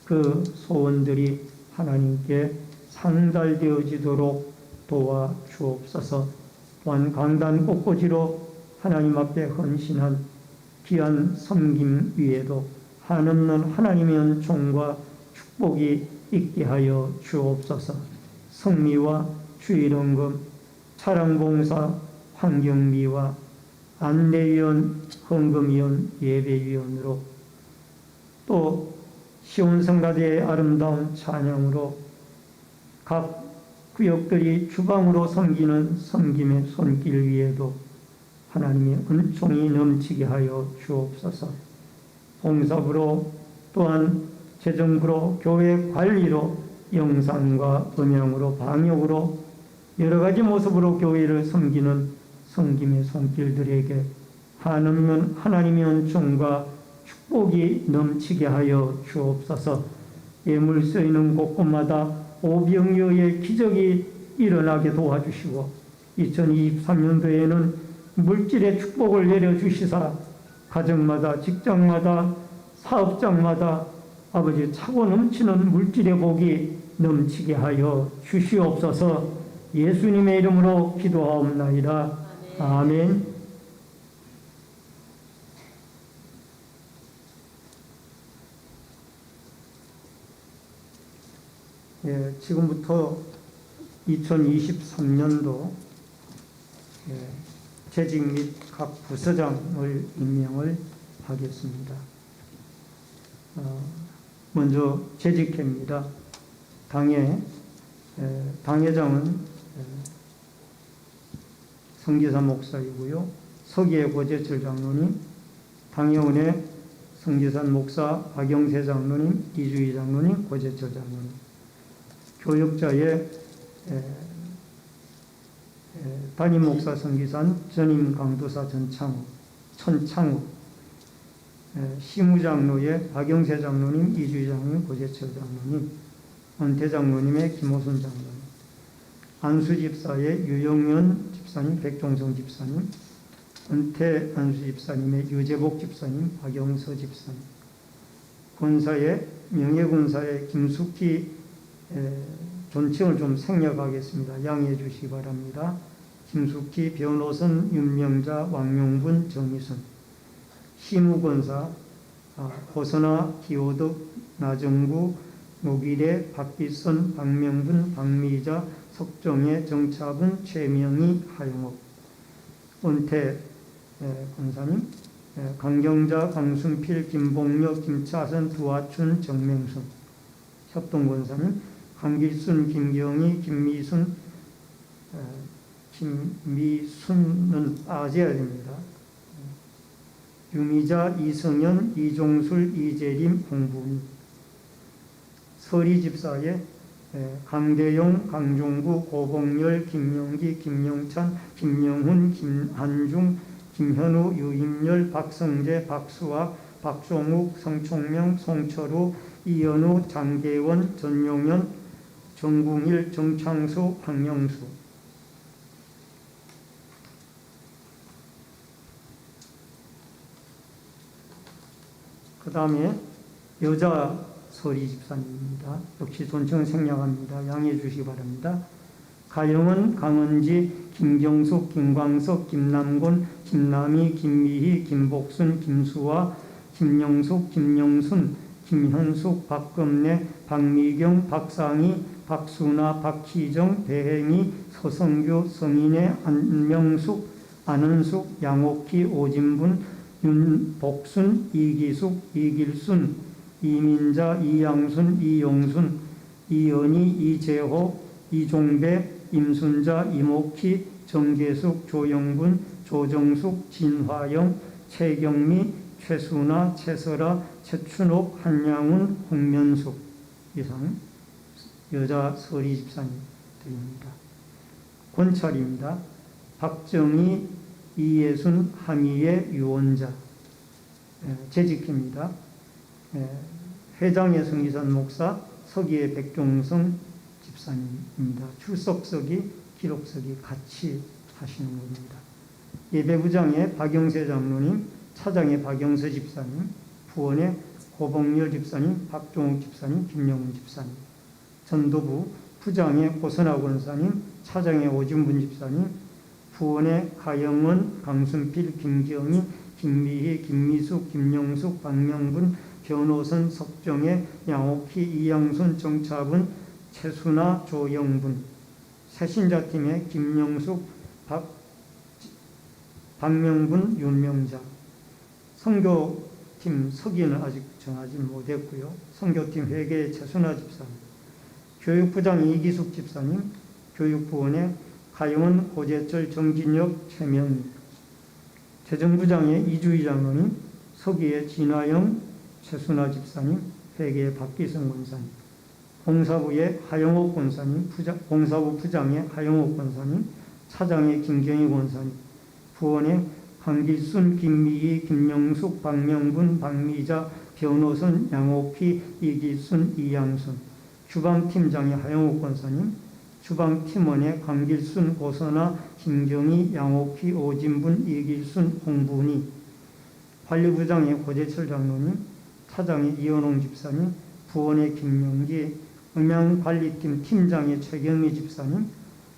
그 소원들이 하나님께 상달되어지도록 도와 주옵소서. 또한 강단 곳곳이로 하나님 앞에 헌신한 귀한 섬김 위에도 한없는 하나님의 은총과 축복이 있게 하여 주옵소서. 성미와 주일헌금, 차량봉사, 환경미와 안내위원, 헌금위원, 예배위원으로 또 시온성가대의 아름다운 찬양으로 각 구역들이 주방으로 섬기는 섬김의 손길 위에도 하나님의 은총이 넘치게 하여 주옵소서. 봉사부로 또한 재정부로 교회 관리로 영상과 음향으로 방역으로 여러 가지 모습으로 교회를 섬기는 섬김의 손길들에게 한없는 하나님의 은총과 축복이 넘치게 하여 주옵소서. 예물 쓰이는 곳곳마다 오병이어의 기적이 일어나게 도와주시고 2023년도에는 물질의 축복을 내려주시사 가정마다 직장마다 사업장마다 아버지 차고 넘치는 물질의 복이 넘치게 하여 주시옵소서. 예수님의 이름으로 기도하옵나이다. 아멘. 예, 지금부터 2023년도 재직 및 각 부서장을 임명을 하겠습니다. 먼저 재직회입니다. 당회장은 성기사 목사이고요. 서기의 고재철 장로님, 당회원의 성기산 목사 박영세 장로님, 이주희 장로님, 고재철 장로님. 교역자의 담임 목사 성기산 전임 강도사 천창우, 시무장로의 박영세 장로님, 이주희 장로님, 고재철 장로님, 은퇴장로님의 김호순 장로님, 안수집사의 유영연 집사님, 백종성 집사님, 은퇴 안수집사님의 유재복 집사님, 박영서 집사님, 군사의 명예군사의 김숙희 존칭을 좀 생략하겠습니다. 양해해 주시기 바랍니다. 김숙희, 변호선, 윤명자, 왕용분, 정희순, 시무권사 호선아, 기호덕, 나정구, 노기래, 박기선, 박명분, 박미자, 석정혜, 정차분, 최명희, 하영옥. 은퇴 권사님 강경자, 강순필, 김봉력, 김차선, 두하춘, 정명순. 협동권사님 강길순, 김경희, 김미순은 빠져야 됩니다. 유미자, 이성현, 이종술, 이재림, 홍부미. 서리집사의 강대용, 강종구, 고봉열, 김영기, 김영찬, 김영훈, 김한중, 김현우, 유임열, 박성재, 박수아, 박종욱, 성총명, 송철우, 이현우, 장계원, 전용현, 정궁일, 정창수, 황영수. 그 다음에 여자 서리 집사님입니다. 역시 존칭은 생략합니다. 양해해 주시기 바랍니다. 가영은, 강은지, 김경숙, 김광석, 김남곤, 김남희, 김미희, 김복순, 김수아, 김영숙, 김영순, 김현숙, 박금래, 박미경, 박상희, 박순아, 박희정, 배행희, 서성규, 성인혜, 안명숙, 안은숙, 양옥희, 오진분, 윤복순, 이기숙, 이길순, 이민자, 이양순, 이용순, 이연희, 이재호, 이종배, 임순자, 이목희, 정계숙, 조영분, 조정숙, 진화영, 최경미, 최순아, 최설아, 최춘옥, 한양훈, 홍면숙. 이상 여자 서리 집사님들입니다. 권찰입니다. 박정희, 이예순, 함의의 유원자. 재직입니다. 회장의 성기산 목사, 서기의 백종성 집사님입니다. 출석석이 기록석이 같이 하시는 겁니다. 예배부장의 박영세 장로님, 차장의 박영서 집사님, 부원의 고봉열 집사님, 박종욱 집사님, 김영훈 집사님, 전도부 부장의 고선하 권사님, 차장의 오진분 집사님, 부원의 가영원, 강순필, 김기영이, 김미희, 김미숙, 김영숙, 박명분, 변호선, 석정의, 양옥희, 이양순, 정차분, 최순아, 조영분, 새신자팀의 김영숙, 박명분, 윤명자, 선교팀 서기는 아직 정하지 못했고요. 선교팀 회계의 최순아 집사님, 교육부장 이기숙 집사님, 교육부원의 가영원, 고재철, 정진혁, 최명희, 재정부장의 이주희 장로님, 서기의 진화영, 최순아 집사님, 회계의 박기성 권사님, 공사부의 하영옥 권사님, 공사부 부장의 하영옥 권사님, 차장의 김경희 권사님, 부원의 강길순, 김미희, 김영숙, 박명분, 박미자, 변호선, 양옥희, 이기순, 이양순, 주방팀장의 하영옥 권사님, 주방팀원의 강길순, 고선아, 김경희, 양옥희, 오진분, 이길순, 홍분이, 관리부장의 고재철 장로님, 차장의 이현홍 집사님, 부원의 김영기, 음향관리팀 팀장의 최경미 집사님,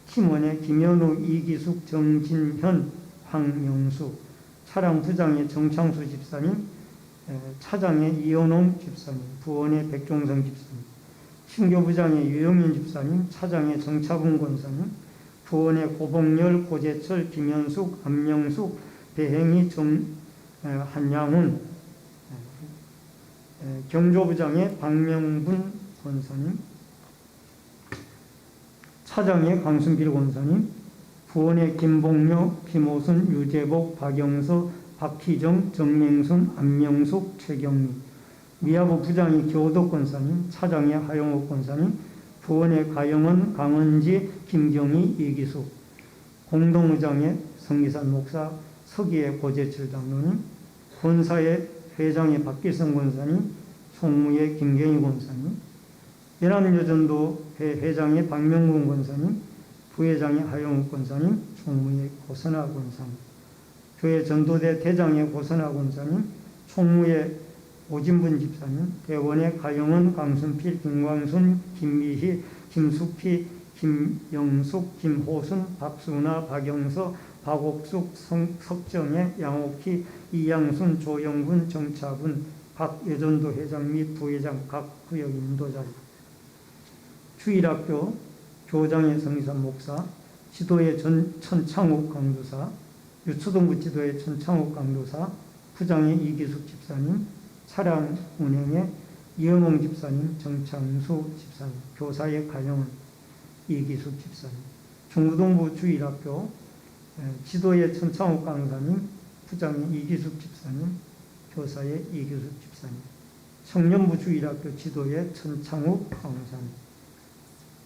팀원의 김현욱, 이기숙, 정진현, 황명수, 차량부장의 정창수 집사님, 차장의 이현홍 집사님, 부원의 백종성 집사님, 신교부장의 유영민 집사님, 차장의 정차분 권사님, 부원의 고봉열, 고재철, 김현숙, 안명숙, 배행희, 한양훈, 경조부장의 박명분 권사님, 차장의 강순필 권사님, 부원의 김봉료, 김호순, 유재복, 박영서, 박희정, 정맹순, 안명숙, 최경미, 미아부 부장의 교독 권사님, 차장의 하영옥 권사님, 부원의 가영원, 강은지, 김경희, 이기숙, 공동의장의 성기산 목사, 서기의 고재철 장로님, 권사의 회장의 박기성 권사님, 총무의 김경희 권사님, 연합여전도 회장의 박명근 권사님, 부회장의 하영욱 권사님, 총무의 고선하 권사님, 교회 전도대 대장의 고선하 권사님, 총무의 오진분 집사님, 대원의 가영은, 강순필, 김광순, 김미희, 김숙희, 김영숙, 김호순, 박순아, 박영서, 박옥숙, 석정의, 양옥희, 이양순, 조영군, 정차분, 각 여전도 회장 및 부회장, 각 구역 인도자, 주일학교 교장의 성희산 목사, 지도의 천창욱 강도사, 유초동부 지도의 천창욱 강도사, 부장의 이기숙 집사님, 차량 운행의 이영홍 집사님, 정창수 집사님, 교사의 가영은, 이기숙 집사님, 중부동부 주일학교 지도의 천창욱 강사님, 부장의 이기숙 집사님, 교사의 이기숙 집사님, 청년부 주일학교 지도의 천창욱 강사님,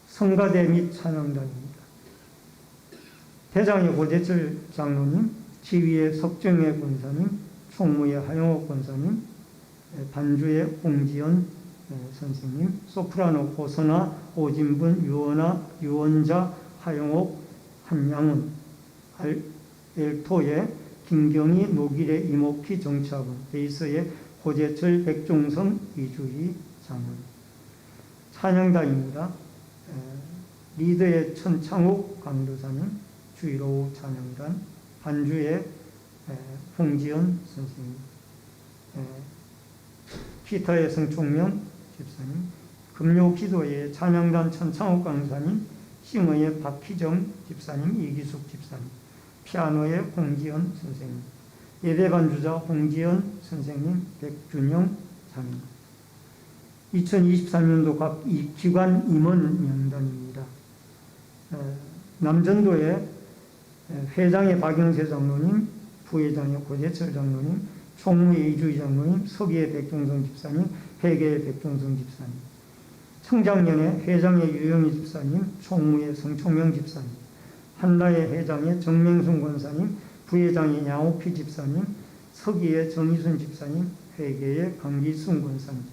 성가대 및 찬양단입니다. 대장의 고재철 장로님, 지휘의 석정의 권사님, 총무의 하영옥 권사님, 반주의 홍지연 선생님, 소프라노 고선아, 오진분, 유원아, 유원자, 하영옥, 한양은, 엘토의 김경희, 노길의 이목희, 정차분, 베이스의 고재철, 백종성, 이주희 장은. 찬양단입니다. 리더의 천창욱 강도사님, 주일 오후 찬양단, 반주의 홍지연 선생님, 기타의 성총명 집사님, 금요기도의 찬양단 천창욱 강사님, 싱어의 박희정 집사님, 이기숙 집사님, 피아노의 홍지연 선생님, 예배반주자 홍지연 선생님, 백준영 장님. 2023년도 각 기관 임원 명단입니다. 남전도의 회장의 박영세 장로님, 부회장의 고재철 장로님, 총무의 이주희 장로님, 서기의 백종성 집사님, 회계의 백종성 집사님, 청장년의 회장의 유영희 집사님, 총무의 성총명 집사님, 한라의 회장의 정맹순 권사님, 부회장의 양옥희 집사님, 서기의 정희순 집사님, 회계의 강기순 권사님,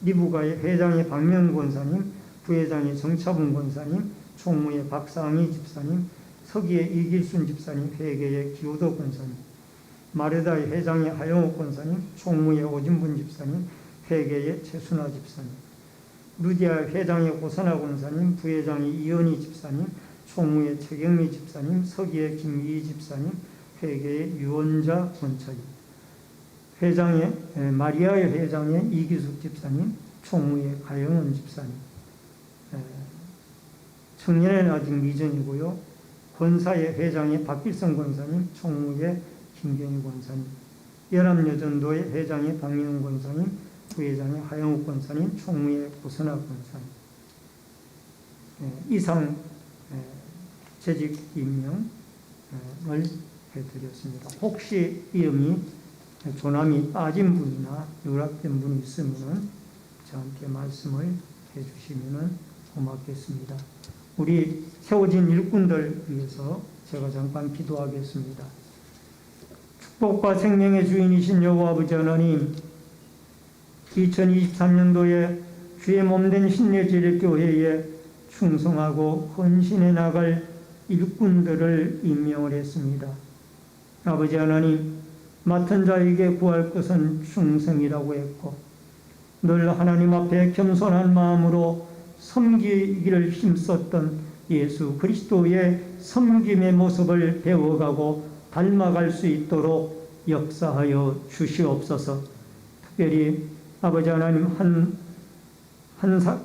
리부가의 회장의 박명 권사님, 부회장의 정차분 권사님, 총무의 박상희 집사님, 서기의 이길순 집사님, 회계의 기호도 권사님, 마르다의 회장의 하영옥 권사님, 총무의 오진분 집사님, 회계의 최순아 집사님, 루디아 회장의 고선아 권사님, 부회장의 이은희 집사님, 총무의 최경미 집사님, 서기의 김이 집사님, 회계의 유원자 권사님, 회장의 마리아의 회장의 이기숙 집사님, 총무의 가영은 집사님, 청년은 아직 미전이고요. 권사의 회장의 박길성 권사님, 총무의 김경희 권사님, 연합여전도의 회장의 박민훈 권사님, 부회장의 하영욱 권사님, 총무의 고선아 권사님. 이상 재직 임명을 해드렸습니다. 혹시 이름이 조남이 빠진 분이나 누락된 분이 있으면 저한테 말씀을 해주시면 고맙겠습니다. 우리 세워진 일꾼들 위해서 제가 잠깐 기도하겠습니다. 축복과 생명의 주인이신 여호와 아버지 하나님, 2023년도에 주의 몸된 신례제일교회에 충성하고 헌신해 나갈 일꾼들을 임명을 했습니다. 아버지 하나님, 맡은 자에게 구할 것은 충성이라고 했고 늘 하나님 앞에 겸손한 마음으로 섬기기를 힘썼던 예수 그리스도의 섬김의 모습을 배워가고 닮아갈 수 있도록 역사하여 주시옵소서. 특별히 아버지 하나님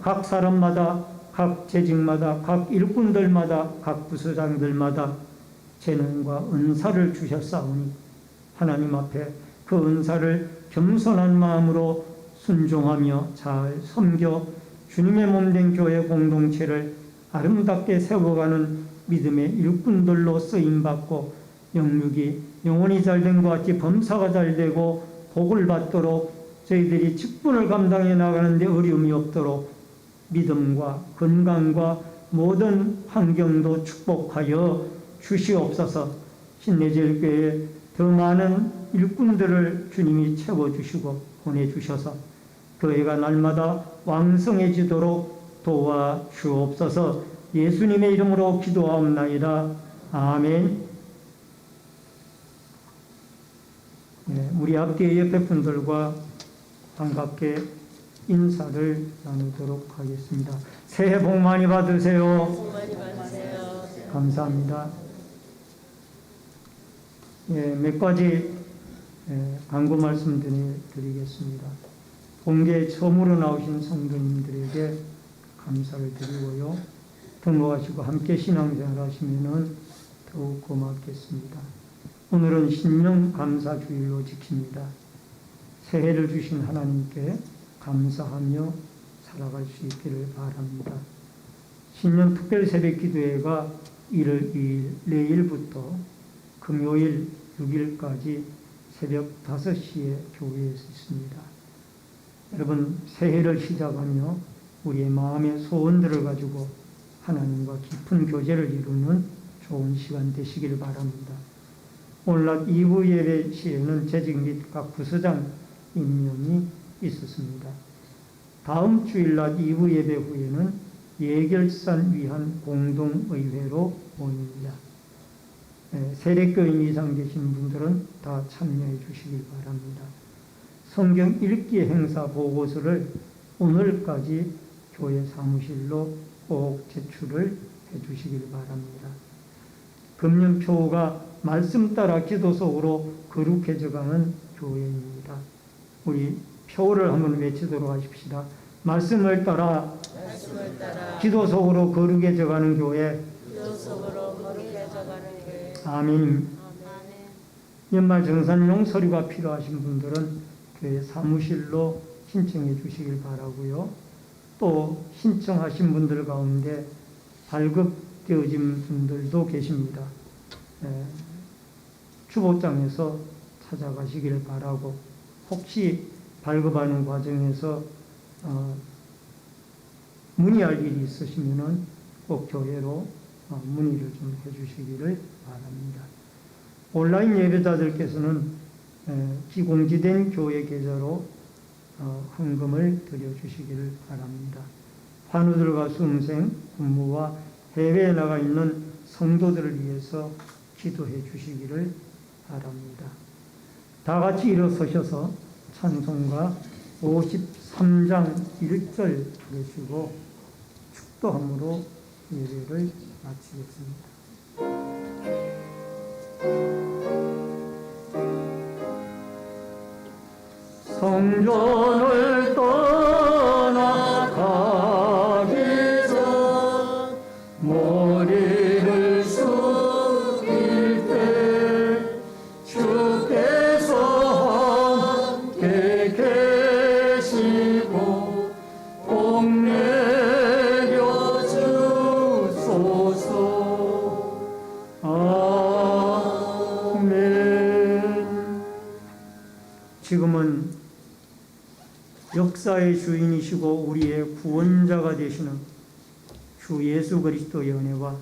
각 사람마다, 각 재직마다, 각 일꾼들마다, 각 부서장들마다 재능과 은사를 주셨사오니 하나님 앞에 그 은사를 겸손한 마음으로 순종하며 잘 섬겨 주님의 몸된 교회 공동체를 아름답게 세워가는 믿음의 일꾼들로 쓰임받고 영육이 영혼이 잘된 것 같이 범사가 잘되고 복을 받도록 저희들이 직분을 감당해 나가는데 어려움이 없도록 믿음과 건강과 모든 환경도 축복하여 주시옵소서. 신내제일교회에 더 많은 일꾼들을 주님이 채워주시고 보내주셔서 교회가 날마다 왕성해지도록 도와주옵소서. 예수님의 이름으로 기도하옵나이다. 아멘. 우리 앞뒤의 옆에 분들과 반갑게 인사를 나누도록 하겠습니다. 새해 복 많이 받으세요. 복 많이 받으세요. 감사합니다. 몇 가지 간구 말씀 드리겠습니다. 공개에 처음으로 나오신 성도님들에게 감사를 드리고요. 등록하시고 함께 신앙생활 하시면 더욱 고맙겠습니다. 오늘은 신령 감사주일로 지킵니다. 새해를 주신 하나님께 감사하며 살아갈 수 있기를 바랍니다. 신령 특별 새벽 기도회가 1월 2일 내일부터 금요일 6일까지 새벽 5시에 교회에서 있습니다. 여러분, 새해를 시작하며 우리의 마음의 소원들을 가지고 하나님과 깊은 교제를 이루는 좋은 시간 되시길 바랍니다. 오늘 낮 2부 예배 시에는 재직 및 각 부서장 임명이 있었습니다. 다음 주일 낮 2부 예배 후에는 예결산 위한 공동의회로 모입니다. 세례교인 이상 계신 분들은 다 참여해 주시길 바랍니다. 성경 읽기 행사 보고서를 오늘까지 교회 사무실로 꼭 제출을 해 주시길 바랍니다. 금년표가 말씀 따라 기도 속으로 거룩해져가는 교회입니다. 우리 표를 한번 외치도록 하십시다. 말씀을 따라 기도 속으로 거룩해져가는 교회. 아멘. 연말 정산용 서류가 필요하신 분들은 교회 사무실로 신청해 주시길 바라고요. 또 신청하신 분들 가운데 발급되어진 분들도 계십니다. 주보장에서 찾아가시길 바라고, 혹시 발급하는 과정에서 문의할 일이 있으시면 꼭 교회로 문의를 좀 해주시기를 바랍니다. 온라인 예배자들께서는 기공지된 교회 계좌로 헌금을 드려주시기를 바랍니다. 환우들과 수험생, 군무와 해외에 나가 있는 성도들을 위해서 기도해 주시기를 바랍니다. 다 같이 일어서셔서 찬송가 53장 1절 부르시고 축도함으로 예배를 마치겠습니다. 성전을 떠나가기 전 머리를 숙일 때 주께서 함께 계시고 복 내려 주소서. 아멘. 지금은 역사의 주인이시고 우리의 구원자가 되시는 주 예수 그리스도의 은혜와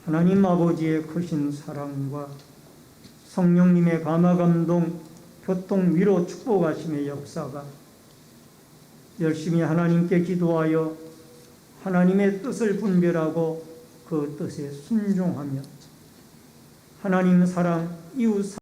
하나님 아버지의 크신 사랑과 성령님의 감화감동, 교통, 위로, 축복하심의 역사가 열심히 하나님께 기도하여 하나님의 뜻을 분별하고 그 뜻에 순종하며 하나님 사랑, 이웃